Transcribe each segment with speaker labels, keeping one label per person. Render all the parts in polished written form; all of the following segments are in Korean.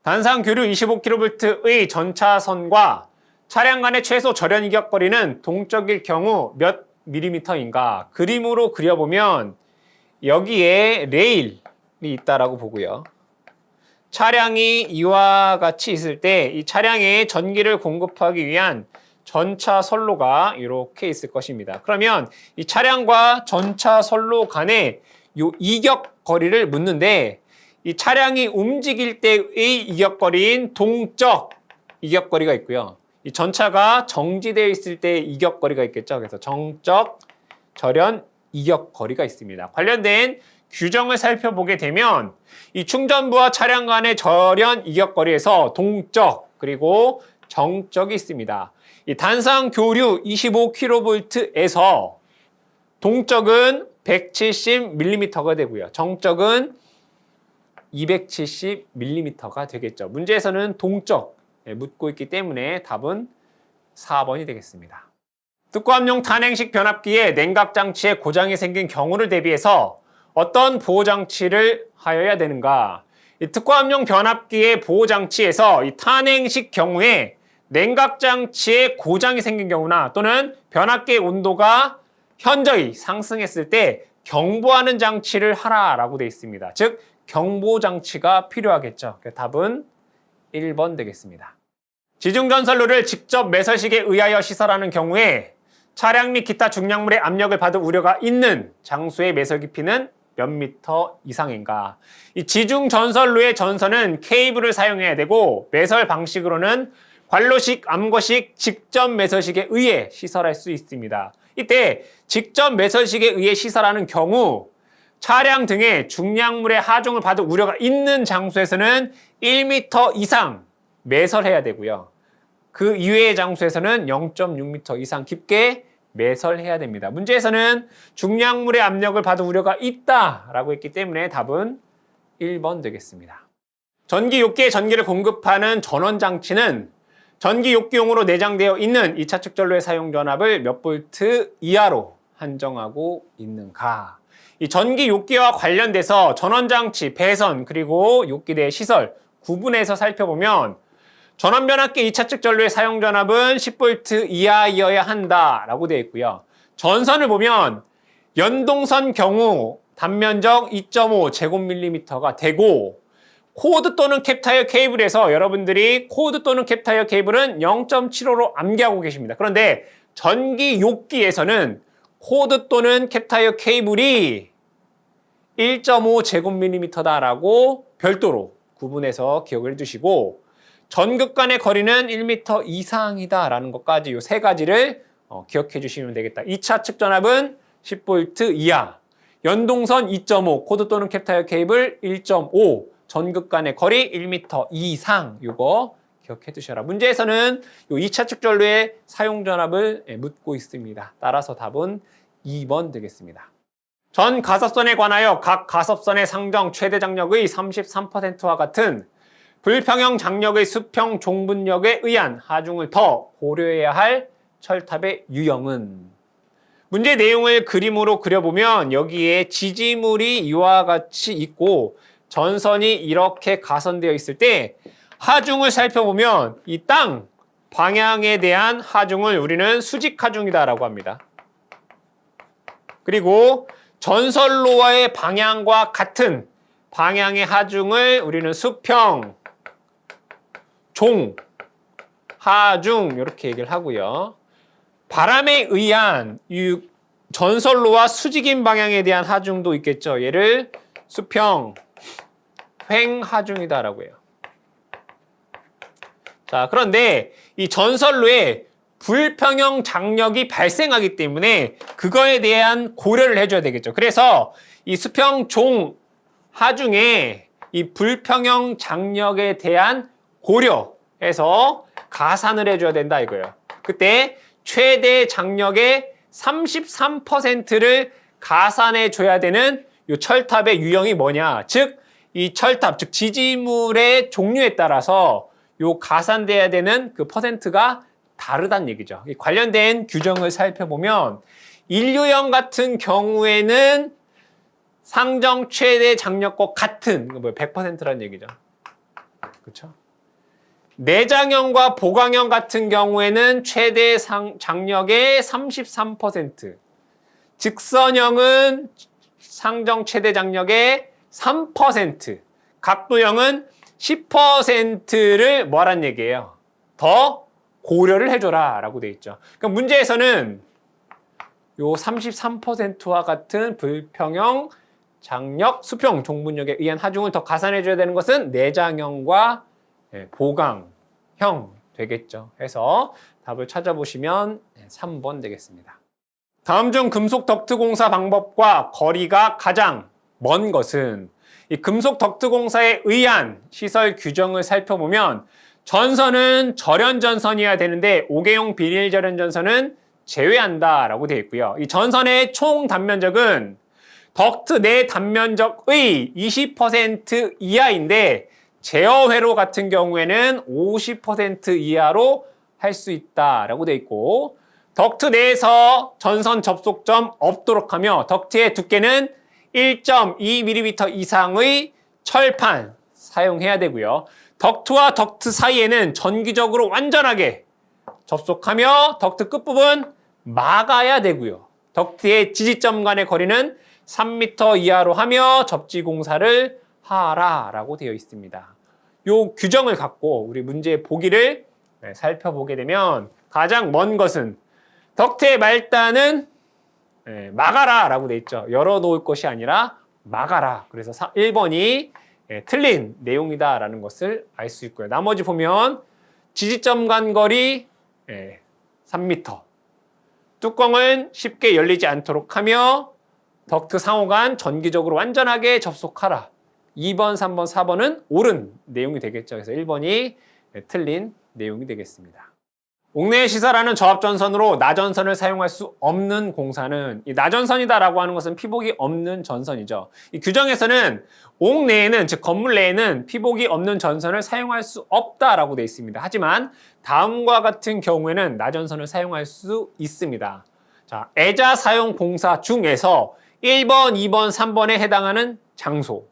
Speaker 1: 단상 교류 25kV의 전차선과 차량 간의 최소 절연 이격거리는 동적일 경우 몇 밀리미터인가? 그림으로 그려보면 여기에 레일이 있다라고 보고요. 차량이 이와 같이 있을 때 이 차량에 전기를 공급하기 위한 전차 선로가 이렇게 있을 것입니다. 그러면 이 차량과 전차 선로 간의 이 이격 거리를 묻는데 이 차량이 움직일 때의 이격거리인 동적 이격거리가 있고요. 이 전차가 정지되어 있을 때의 이격거리가 있겠죠. 그래서 정적 절연 이격거리가 있습니다. 관련된 규정을 살펴보게 되면 이 충전부와 차량 간의 절연 이격거리에서 동적 그리고 정적이 있습니다. 이 단상 교류 25kV에서 동적은 170mm가 되고요. 정적은 270mm가 되겠죠. 문제에서는 동적 묻고 있기 때문에 답은 4번이 되겠습니다. 특고압용 탄행식 변압기의 냉각장치에 고장이 생긴 경우를 대비해서 어떤 보호장치를 하여야 되는가? 이 특고압용 변압기의 보호장치에서 이 탄행식 경우에 냉각장치에 고장이 생긴 경우나 또는 변압기의 온도가 현저히 상승했을 때 경보하는 장치를 하라라고 되어 있습니다. 즉 경보장치가 필요하겠죠. 답은 1번 되겠습니다. 지중전선로를 직접 매설식에 의하여 시설하는 경우에 차량 및 기타 중량물의 압력을 받을 우려가 있는 장소의 매설 깊이는 몇 미터 이상인가? 이 지중전선로의 전선은 케이블을 사용해야 되고 매설 방식으로는 관로식, 암거식, 직접 매설식에 의해 시설할 수 있습니다. 이때 직접 매설식에 의해 시설하는 경우 차량 등의 중량물의 하중을 받을 우려가 있는 장소에서는 1m 이상 매설해야 되고요. 그 이외의 장소에서는 0.6m 이상 깊게 매설해야 됩니다. 문제에서는 중량물의 압력을 받을 우려가 있다라고 했기 때문에 답은 1번 되겠습니다. 전기 욕기에 전기를 공급하는 전원장치는 전기 욕기용으로 내장되어 있는 2차 측전로의 사용 전압을 몇 볼트 이하로 한정하고 있는가? 이 전기 욕기와 관련돼서 전원장치, 배선, 그리고 욕기대의 시설 구분해서 살펴보면 전원변압기 2차 측전로의 사용 전압은 10V 이하이어야 한다라고 되어 있고요. 전선을 보면 연동선 경우 단면적 2.5 제곱밀리미터가 되고 코드 또는 캡타이어 케이블에서 여러분들이 코드 또는 캡타이어 케이블은 0.75로 암기하고 계십니다. 그런데 전기 욕기에서는 코드 또는 캡타이어 케이블이 1.5 제곱밀리미터다라고 별도로 구분해서 기억을 해두시고 전극 간의 거리는 1m 이상이다라는 것까지 이 세 가지를 기억해 주시면 되겠다. 2차 측전압은 10V 이하, 연동선 2.5, 코드 또는 캡타이어 케이블 1.5, 전극 간의 거리 1m 이상 이거 기억해 두셔라. 문제에서는 이 2차 측전로의 사용 전압을 묻고 있습니다. 따라서 답은 2번 되겠습니다. 전 가섭선에 관하여 각 가섭선의 상정 최대 장력의 33%와 같은 불평형 장력의 수평 종분력에 의한 하중을 더 고려해야 할 철탑의 유형은? 문제 내용을 그림으로 그려보면 여기에 지지물이 이와 같이 있고 전선이 이렇게 가선되어 있을 때 하중을 살펴보면 이 땅 방향에 대한 하중을 우리는 수직 하중이다라고 합니다. 그리고 전선로와의 방향과 같은 방향의 하중을 우리는 수평 종, 하중 이렇게 얘기를 하고요. 바람에 의한 이 전선로와 수직인 방향에 대한 하중도 있겠죠. 얘를 수평, 횡하중이다라고 해요. 자, 그런데 이 전선로에 불평형 장력이 발생하기 때문에 그거에 대한 고려를 해줘야 되겠죠. 그래서 이 수평, 종, 하중에 이 불평형 장력에 대한 고려해서 가산을 해줘야 된다 이거예요. 그때 최대 장력의 33%를 가산해줘야 되는 이 철탑의 유형이 뭐냐? 즉, 이 철탑, 즉 지지물의 종류에 따라서 이 가산돼야 되는 그 퍼센트가 다르다는 얘기죠. 이 관련된 규정을 살펴보면 인류형 같은 경우에는 상정 최대 장력과 같은 100%라는 얘기죠. 그렇죠? 내장형과 보강형 같은 경우에는 최대 장력의 33%, 직선형은 상정 최대 장력의 3%, 각도형은 10%를 뭐란 얘기예요? 더 고려를 해줘라 라고 돼 있죠. 그러니까 문제에서는 요 33%와 같은 불평형, 장력, 수평, 종분력에 의한 하중을 더 가산해줘야 되는 것은 내장형과 보강형 되겠죠. 해서 답을 찾아보시면 3번 되겠습니다. 다음 중 금속 덕트 공사 방법과 거리가 가장 먼 것은 이 금속 덕트 공사에 의한 시설 규정을 살펴보면 전선은 절연 전선이어야 되는데 5개용 비닐 절연 전선은 제외한다라고 되어 있고요. 이 전선의 총 단면적은 덕트 내 단면적의 20% 이하인데 제어 회로 같은 경우에는 50% 이하로 할 수 있다라고 되어 있고, 덕트 내에서 전선 접속점 없도록 하며 덕트의 두께는 1.2mm 이상의 철판 사용해야 되고요. 덕트와 덕트 사이에는 전기적으로 완전하게 접속하며 덕트 끝부분 막아야 되고요. 덕트의 지지점 간의 거리는 3m 이하로 하며 접지 공사를 하라라고 되어 있습니다. 요 규정을 갖고 우리 문제 보기를 살펴보게 되면 가장 먼 것은 덕트의 말단은 막아라 라고 되어 있죠. 열어놓을 것이 아니라 막아라. 그래서 1번이 틀린 내용이다 라는 것을 알 수 있고요. 나머지 보면 지지점 간 거리 3m, 뚜껑은 쉽게 열리지 않도록 하며 덕트 상호간 전기적으로 완전하게 접속하라. 2번, 3번, 4번은 옳은 내용이 되겠죠. 그래서 1번이 틀린 내용이 되겠습니다. 옥내에 시설하는 저압전선으로 나전선을 사용할 수 없는 공사는 이 나전선이다라고 하는 것은 피복이 없는 전선이죠. 이 규정에서는 옥내에는, 즉 건물 내에는 피복이 없는 전선을 사용할 수 없다라고 되어 있습니다. 하지만 다음과 같은 경우에는 나전선을 사용할 수 있습니다. 자, 애자 사용 공사 중에서 1번, 2번, 3번에 해당하는 장소,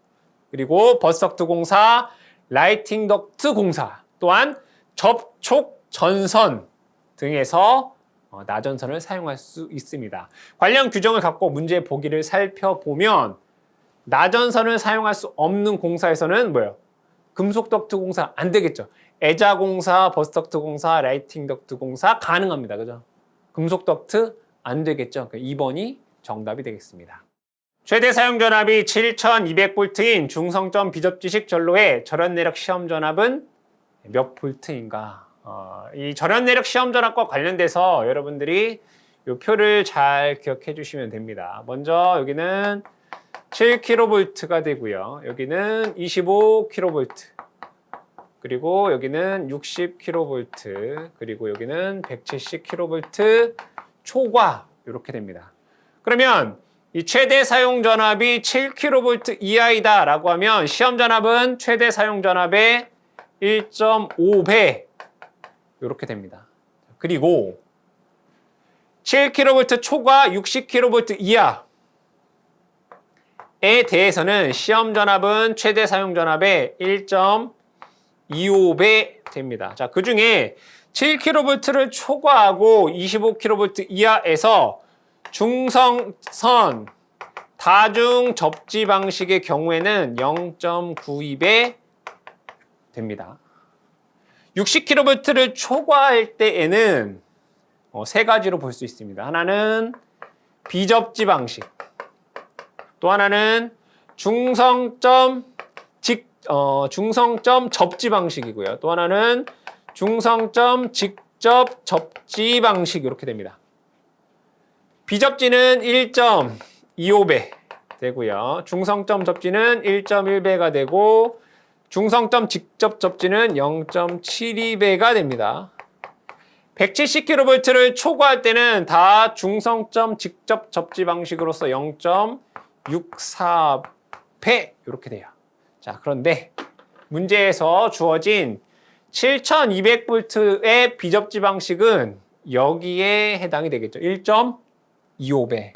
Speaker 1: 그리고 버스덕트 공사, 라이팅 덕트 공사, 또한 접촉 전선 등에서 나전선을 사용할 수 있습니다. 관련 규정을 갖고 문제 보기를 살펴보면 나전선을 사용할 수 없는 공사에서는 뭐예요? 금속 덕트 공사 안 되겠죠. 애자 공사, 버스덕트 공사, 라이팅 덕트 공사 가능합니다. 그죠? 금속 덕트 안 되겠죠. 2번이 정답이 되겠습니다. 최대 사용 전압이 7200V인 중성점 비접지식 전로의 절연 내력 시험 전압은 몇 볼트인가? 이 절연 내력 시험 전압과 관련돼서 여러분들이 이 표를 잘 기억해 주시면 됩니다. 먼저 여기는 7kV가 되고요. 여기는 25kV, 그리고 여기는 60kV, 그리고 여기는 170kV 초과 이렇게 됩니다. 그러면 이 최대 사용 전압이 7kV 이하이다 라고 하면 시험 전압은 최대 사용 전압의 1.5배 이렇게 됩니다. 그리고 7kV 초과 60kV 이하에 대해서는 시험 전압은 최대 사용 전압의 1.25배 됩니다. 자, 그 중에 7kV를 초과하고 25kV 이하에서 중성선 다중 접지 방식의 경우에는 0.92배 됩니다. 60kV를 초과할 때에는 세 가지로 볼 수 있습니다. 하나는 비접지 방식, 또 하나는 중성점 접지 방식이고요. 또 하나는 중성점 직접 접지 방식 이렇게 됩니다. 비접지는 1.25배 되고요. 중성점 접지는 1.1배가 되고 중성점 직접 접지는 0.72배가 됩니다. 170kV를 초과할 때는 다 중성점 직접 접지 방식으로서 0.64배 이렇게 돼요. 자, 그런데 문제에서 주어진 7200V의 비접지 방식은 여기에 해당이 되겠죠. 1.25배.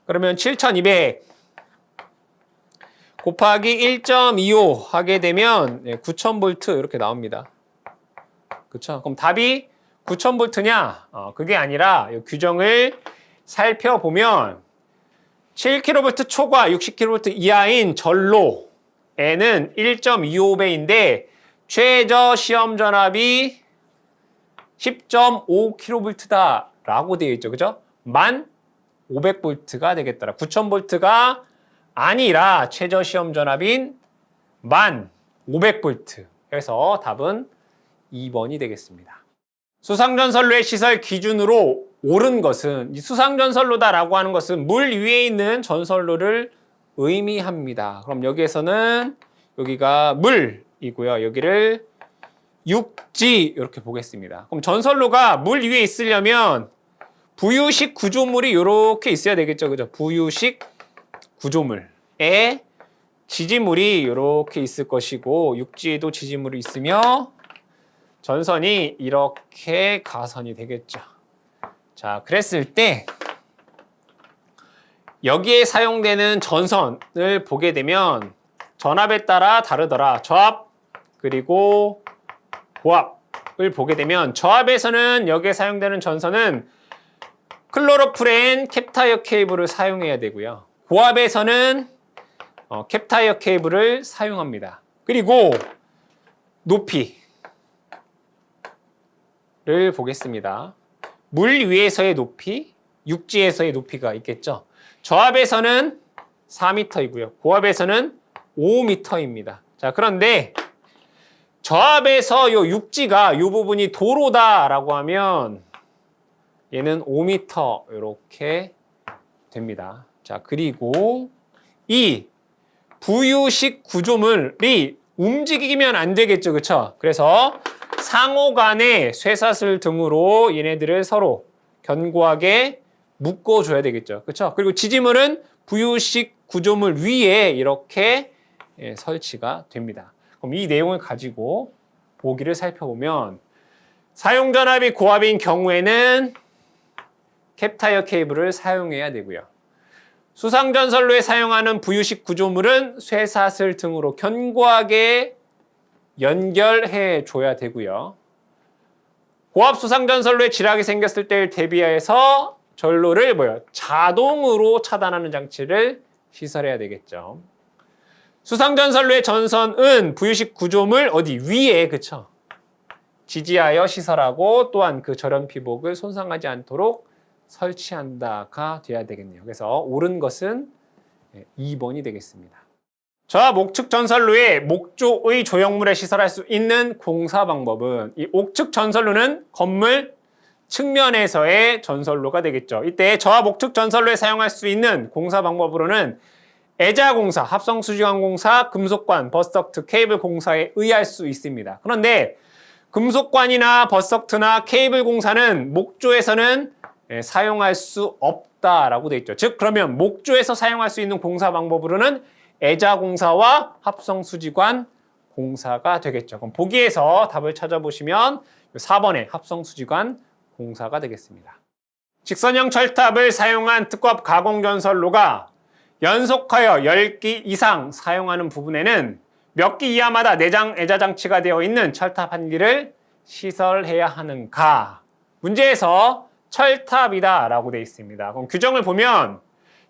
Speaker 1: 그러면 7200 곱하기 곱하기 1.25 하게 되면 9000V 이렇게 나옵니다. 그렇죠? 그럼 답이 9000V냐? 그게 아니라 이 규정을 살펴보면 7kV 초과 60kV 이하인 전로에는 1.25배인데 최저 시험 전압이 10.5kV다라고 되어 있죠. 그죠? 1500V가 되겠더라. 9000V가 아니라 최저 시험 전압인 1500V. 그래서 답은 2번이 되겠습니다. 수상전선로의 시설 기준으로 옳은 것은 이 수상전선로다라고 하는 것은 물 위에 있는 전선로를 의미합니다. 그럼 여기에서는 여기가 물이고요. 여기를 육지 이렇게 보겠습니다. 그럼 전선로가 물 위에 있으려면 부유식 구조물이 이렇게 있어야 되겠죠. 그죠? 부유식 구조물에 지지물이 이렇게 있을 것이고 육지에도 지지물이 있으며 전선이 이렇게 가선이 되겠죠. 자, 그랬을 때 여기에 사용되는 전선을 보게 되면 전압에 따라 다르더라. 저압 그리고 고압을 보게 되면 저압에서는 여기에 사용되는 전선은 클로로프렌 캡타이어 케이블을 사용해야 되고요. 고압에서는 캡타이어 케이블을 사용합니다. 그리고 높이를 보겠습니다. 물 위에서의 높이, 육지에서의 높이가 있겠죠. 저압에서는 4m이고요. 고압에서는 5m입니다. 자, 그런데 저압에서 요 육지가 요 부분이 도로다라고 하면 얘는 5m 이렇게 됩니다. 자, 그리고 이 부유식 구조물이 움직이면 안 되겠죠. 그렇죠? 그래서 상호 간의 쇠사슬 등으로 얘네들을 서로 견고하게 묶어줘야 되겠죠. 그렇죠? 그리고 지지물은 부유식 구조물 위에 이렇게 설치가 됩니다. 그럼 이 내용을 가지고 보기를 살펴보면 사용전압이 고압인 경우에는 캡타이어 케이블을 사용해야 되고요. 수상전선로에 사용하는 부유식 구조물은 쇠사슬 등으로 견고하게 연결해 줘야 되고요. 고압 수상전선로에 지락이 생겼을 때를 대비해서 전로를 자동으로 차단하는 장치를 시설해야 되겠죠. 수상전선로의 전선은 부유식 구조물 어디 위에 그쵸? 지지하여 시설하고 또한 그 절연피복을 손상하지 않도록 설치한다가 돼야 되겠네요. 그래서 옳은 것은 2번이 되겠습니다. 저와 목측 전선로에 목조의 조형물에 시설할 수 있는 공사 방법은 이 옥측 전선로는 건물 측면에서의 전선로가 되겠죠. 이때 저와 목측 전선로에 사용할 수 있는 공사 방법으로는 애자공사, 합성수지관 공사, 금속관, 버스덕트, 케이블 공사에 의할 수 있습니다. 그런데 금속관이나 버스덕트나 케이블 공사는 목조에서는 사용할 수 없다라고 되어 있죠. 즉 그러면 목조에서 사용할 수 있는 공사 방법으로는 애자공사와 합성수지관 공사가 되겠죠. 그럼 보기에서 답을 찾아보시면 4번의 합성수지관 공사가 되겠습니다. 직선형 철탑을 사용한 특급 가공전선로가 연속하여 10기 이상 사용하는 부분에는 몇 기 이하마다 내장 애자장치가 되어 있는 철탑 한 기를 시설해야 하는가? 문제에서 철탑이다 라고 되어 있습니다. 그럼 규정을 보면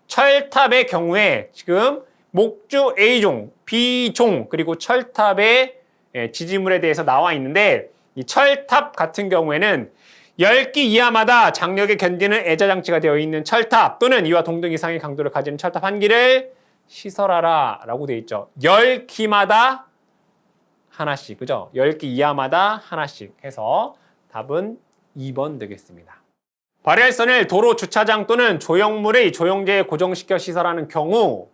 Speaker 1: 철탑의 경우에 지금 목조 A종, B종 그리고 철탑의 지지물에 대해서 나와 있는데 이 철탑 같은 경우에는 10기 이하마다 장력에 견디는 애자장치가 되어 있는 철탑 또는 이와 동등 이상의 강도를 가지는 철탑 한 기를 시설하라 라고 되어 있죠. 10기마다 하나씩, 그죠? 10기 이하마다 하나씩 해서 답은 2번 되겠습니다. 발열선을 도로 주차장 또는 조형물의 조형제에 고정시켜 시설하는 경우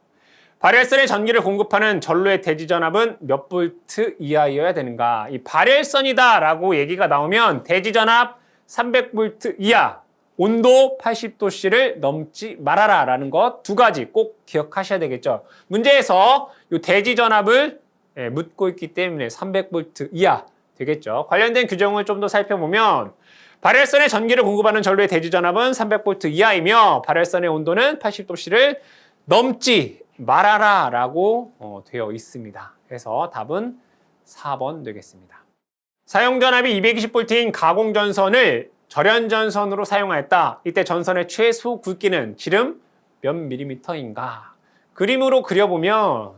Speaker 1: 발열선에 전기를 공급하는 전로의 대지 전압은 몇 볼트 이하여야 되는가? 이 발열선이다 라고 얘기가 나오면 대지 전압 300V 이하, 온도 80도씨를 넘지 말아라 라는 것 두 가지 꼭 기억하셔야 되겠죠. 문제에서 이 대지 전압을 묻고 있기 때문에 300V 이하 되겠죠. 관련된 규정을 좀 더 살펴보면 발열선에 전기를 공급하는 전로의 대지 전압은 300V 이하이며 발열선의 온도는 80도씨를 넘지 말아라 라고 되어 있습니다. 그래서 답은 4번 되겠습니다. 사용전압이 220V인 가공전선을 절연전선으로 사용하였다. 이때 전선의 최소 굵기는 지름 몇 밀리미터인가? 그림으로 그려보면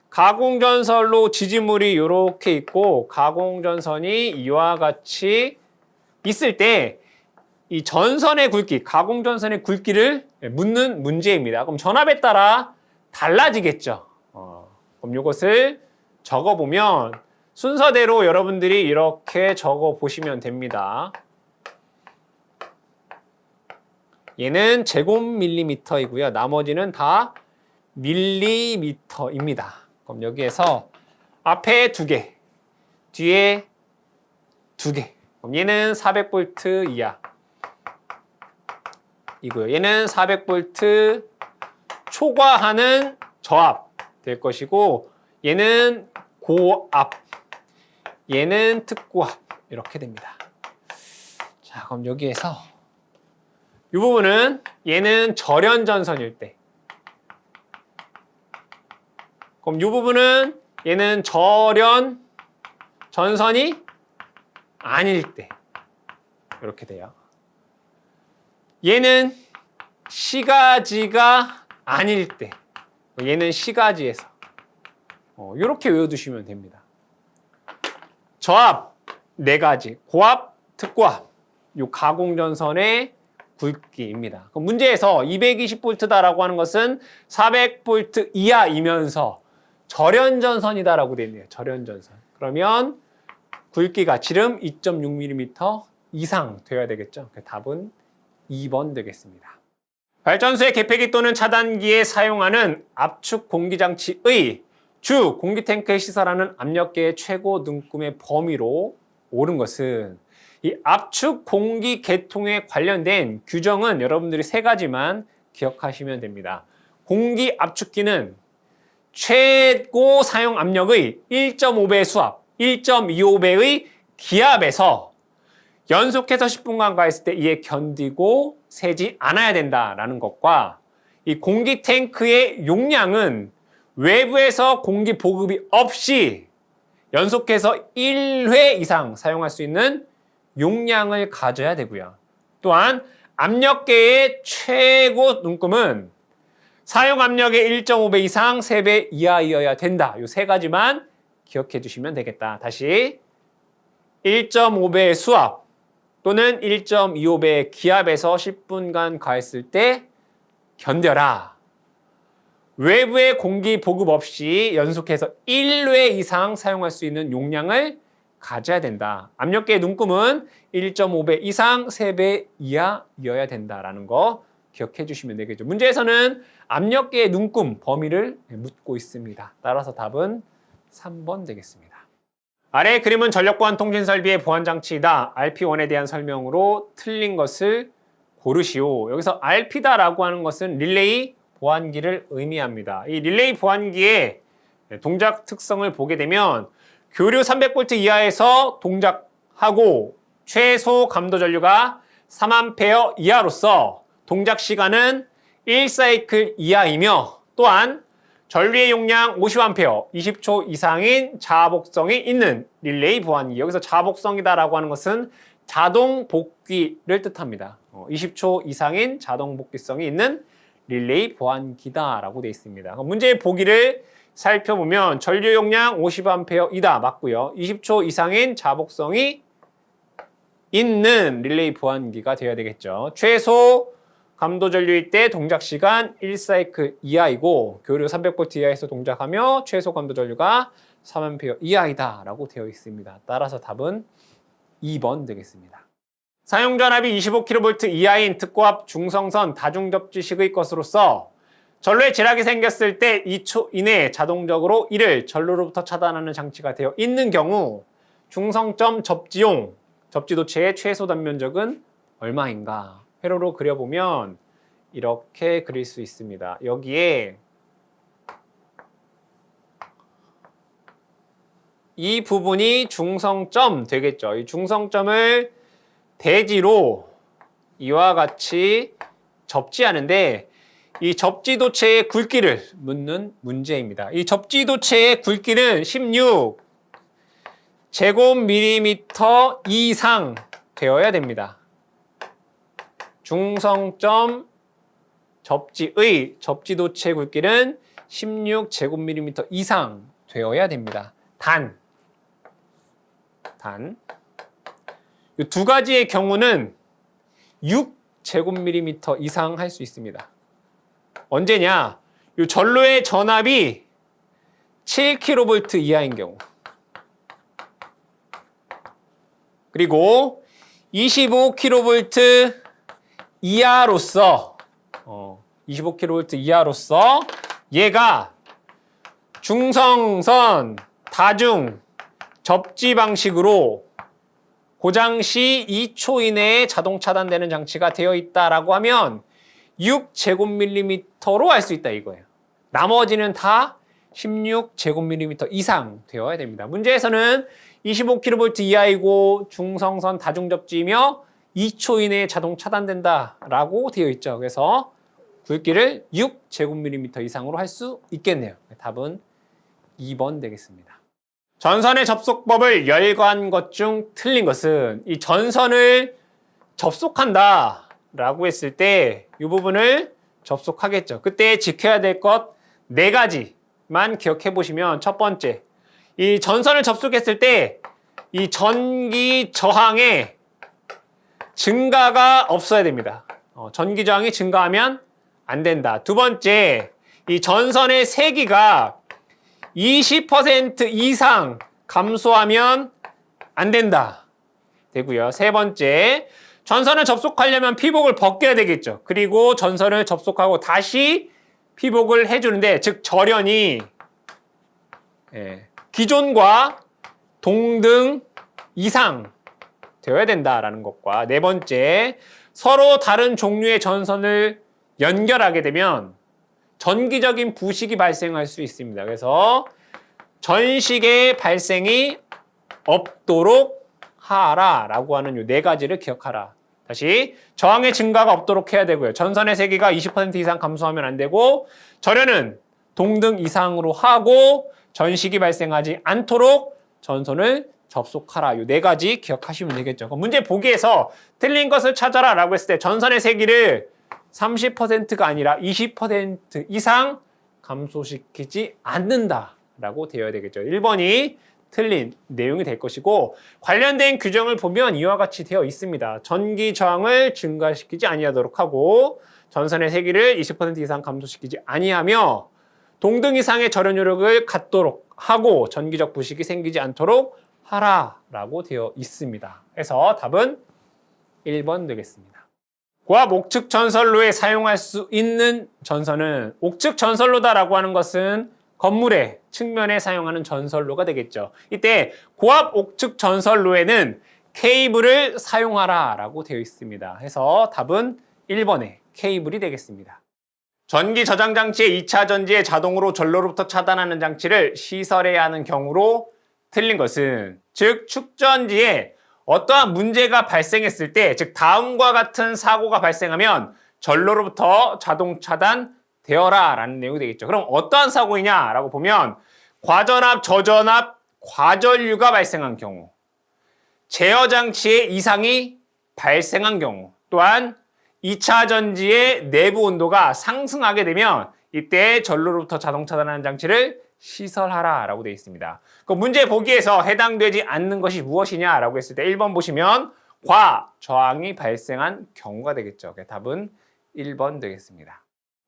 Speaker 1: 가공전선로 지지물이 이렇게 있고 가공전선이 이와 같이 있을 때 이 전선의 굵기, 가공전선의 굵기를 묻는 문제입니다. 그럼 전압에 따라 달라지겠죠. 그럼 이것을 적어보면 순서대로 여러분들이 이렇게 적어보시면 됩니다. 얘는 제곱밀리미터이고요. 나머지는 다 밀리미터입니다. 그럼 여기에서 앞에 2개, 뒤에 2개. 그럼 얘는 400V 이하 이고요. 얘는 400V 초과하는 저압 될 것이고 얘는 고압, 얘는 특고압 이렇게 됩니다. 자, 그럼 여기에서 이 부분은 얘는 절연전선일 때, 그럼 이 부분은 얘는 절연전선이 아닐 때 이렇게 돼요. 얘는 시가지가 아닐 때, 얘는 시가지에서 이렇게 외워두시면 됩니다. 저압 4가지, 고압, 특고압, 이 가공전선의 굵기입니다. 그럼 문제에서 220V다라고 하는 것은 400V 이하이면서 절연전선이다라고 되어 있네요. 절연전선. 그러면 굵기가 지름 2.6mm 이상 되어야 되겠죠. 답은 2번 되겠습니다. 발전소의 개폐기 또는 차단기에 사용하는 압축 공기장치의 주 공기탱크에 시설하는 압력계의 최고 눈금의 범위로 옳은 것은, 이 압축 공기 계통에 관련된 규정은 여러분들이 3가지만 기억하시면 됩니다. 공기 압축기는 최고 사용 압력의 1.5배 수압, 1.25배의 기압에서 연속해서 10분간 가했을 때 이에 견디고 새지 않아야 된다라는 것과, 이 공기 탱크의 용량은 외부에서 공기 보급이 없이 연속해서 1회 이상 사용할 수 있는 용량을 가져야 되고요. 또한 압력계의 최고 눈금은 사용 압력의 1.5배 이상 3배 이하이어야 된다. 이 3가지만 기억해 주시면 되겠다. 다시 1.5배의 수압 또는 1.25배의 기압에서 10분간 가했을 때 견뎌라. 외부의 공기 보급 없이 연속해서 1회 이상 사용할 수 있는 용량을 가져야 된다. 압력계의 눈금은 1.5배 이상 3배 이하여야 된다라는 거 기억해 주시면 되겠죠. 문제에서는 압력계의 눈금 범위를 묻고 있습니다. 따라서 답은 3번 되겠습니다. 아래의 그림은 전력보안 통신 설비의 보안 장치이다. RP1에 대한 설명으로 틀린 것을 고르시오. 여기서 RP다라고 하는 것은 릴레이 보안기를 의미합니다. 이 릴레이 보안기의 동작 특성을 보게 되면 교류 300V 이하에서 동작하고 최소 감도 전류가 3A 이하로서 동작 시간은 1사이클 이하이며, 또한 전류의 용량 50A, 20초 이상인 자복성이 있는 릴레이 보안기. 여기서 자복성이다라고 하는 것은 자동 복귀를 뜻합니다. 20초 이상인 자동 복귀성이 있는 릴레이 보안기다라고 되어 있습니다. 문제의 보기를 살펴보면 전류 용량 50A이다. 맞고요. 20초 이상인 자복성이 있는 릴레이 보안기가 되어야 되겠죠. 최소 감도 전류일 때 동작 시간 1사이클 이하이고 교류 300V 이하에서 동작하며 최소 감도 전류가 3A 이하이다 라고 되어 있습니다. 따라서 답은 2번 되겠습니다. 사용 전압이 25kV 이하인 특고압 중성선 다중접지식의 것으로서 전로에 지락이 생겼을 때 2초 이내에 자동적으로 이를 전로로부터 차단하는 장치가 되어 있는 경우 중성점 접지용 접지도체의 최소 단면적은 얼마인가? 회로로 그려보면 이렇게 그릴 수 있습니다. 여기에 이 부분이 중성점 되겠죠. 이 중성점을 대지로 이와 같이 접지하는데 이 접지도체의 굵기를 묻는 문제입니다. 이 접지도체의 굵기는 16 제곱밀리미터 이상 되어야 됩니다. 중성점 접지의 접지도체 굵기는 16 제곱밀리미터 이상 되어야 됩니다. 단 이 두 가지의 경우는 6 제곱밀리미터 이상 할 수 있습니다. 언제냐? 이 전로의 전압이 7kV 이하인 경우. 그리고 25kV 이하로서 25kV 이하로서 얘가 중성선 다중 접지 방식으로 고장 시 2초 이내에 자동 차단되는 장치가 되어 있다라고 하면 6제곱밀리미터로 알 수 있다 이거예요. 나머지는 다 16제곱밀리미터 이상 되어야 됩니다. 문제에서는 25kV 이하이고 중성선 다중접지이며 2초 이내에 자동 차단된다라고 되어 있죠. 그래서 굵기를 6제곱밀리미터 이상으로 할 수 있겠네요. 답은 2번 되겠습니다. 전선의 접속법을 열거한 것 중 틀린 것은 이 전선을 접속한다 라고 했을 때 이 부분을 접속하겠죠. 그때 지켜야 될 것 4가지만 기억해 보시면 첫 번째, 이 전선을 접속했을 때 이 전기 저항의 증가가 없어야 됩니다. 전기 저항이 증가하면 안 된다. 두 번째, 이 전선의 세기가 20% 이상 감소하면 안 된다. 되고요. 세 번째, 전선을 접속하려면 피복을 벗겨야 되겠죠. 그리고 전선을 접속하고 다시 피복을 해주는데, 즉 절연이 기존과 동등 이상 되어야 된다라는 것과, 네 번째, 서로 다른 종류의 전선을 연결하게 되면 전기적인 부식이 발생할 수 있습니다. 그래서 전식의 발생이 없도록 하라라고 하는 이 4가지를 기억하라. 다시, 저항의 증가가 없도록 해야 되고요. 전선의 세기가 20% 이상 감소하면 안 되고, 절연은 동등 이상으로 하고, 전식이 발생하지 않도록 전선을 접속하라. 이 4가지 기억하시면 되겠죠. 문제 보기에서 틀린 것을 찾아라 라고 했을 때 전선의 세기를 30%가 아니라 20% 이상 감소시키지 않는다라고 되어야 되겠죠. 1번이 틀린 내용이 될 것이고, 관련된 규정을 보면 이와 같이 되어 있습니다. 전기 저항을 증가시키지 아니하도록 하고, 전선의 세기를 20% 이상 감소시키지 아니하며, 동등 이상의 절연 요력을 갖도록 하고, 전기적 부식이 생기지 않도록 하라라고 되어 있습니다. 그래서 답은 1번 되겠습니다. 고압 옥측 전선로에 사용할 수 있는 전선은, 옥측 전선로다라고 하는 것은 건물의 측면에 사용하는 전선로가 되겠죠. 이때 고압 옥측 전선로에는 케이블을 사용하라 라고 되어 있습니다. 해서 답은 1번의 케이블이 되겠습니다. 전기 저장 장치의 2차 전지에 자동으로 전로로부터 차단하는 장치를 시설해야 하는 경우로 틀린 것은, 즉 축전지에 어떠한 문제가 발생했을 때, 즉 다음과 같은 사고가 발생하면 전로로부터 자동 차단되어라 라는 내용이 되겠죠. 그럼 어떠한 사고이냐 라고 보면, 과전압, 저전압, 과전류가 발생한 경우, 제어장치에 이상이 발생한 경우, 또한 2차 전지의 내부 온도가 상승하게 되면 이때 전로로부터 자동 차단하는 장치를 시설하라 라고 되어 있습니다. 그 문제 보기에서 해당되지 않는 것이 무엇이냐 라고 했을 때 1번 보시면 과저항이 발생한 경우가 되겠죠. 답은 1번 되겠습니다.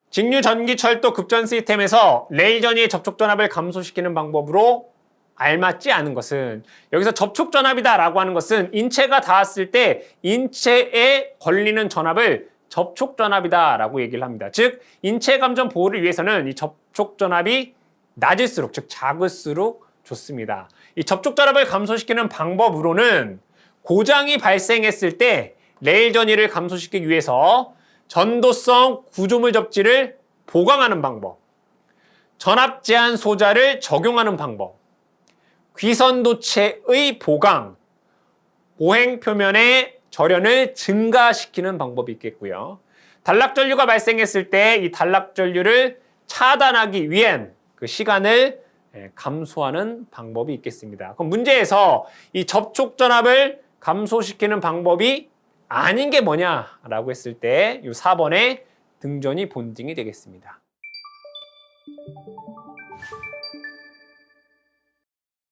Speaker 1: 직류 전기 철도 급전 시스템에서 레일 전이의 접촉 전압을 감소시키는 방법으로 알맞지 않은 것은, 여기서 접촉 전압이다 라고 하는 것은 인체가 닿았을 때 인체에 걸리는 전압을 접촉 전압이다 라고 얘기를 합니다. 즉 인체 감전 보호를 위해서는 이 접촉 전압이 낮을수록, 즉 작을수록 좋습니다. 이 접촉 전압을 감소시키는 방법으로는 고장이 발생했을 때 레일 전이를 감소시키기 위해서 전도성 구조물 접지를 보강하는 방법, 전압 제한 소자를 적용하는 방법, 귀선도체의 보강, 보행 표면의 절연을 증가시키는 방법이 있겠고요. 단락전류가 발생했을 때 이 단락전류를 차단하기 위한 그 시간을 감소하는 방법이 있겠습니다. 그럼 문제에서 이 접촉 전압을 감소시키는 방법이 아닌 게 뭐냐라고 했을 때 이 4번의 등전이 본딩이 되겠습니다.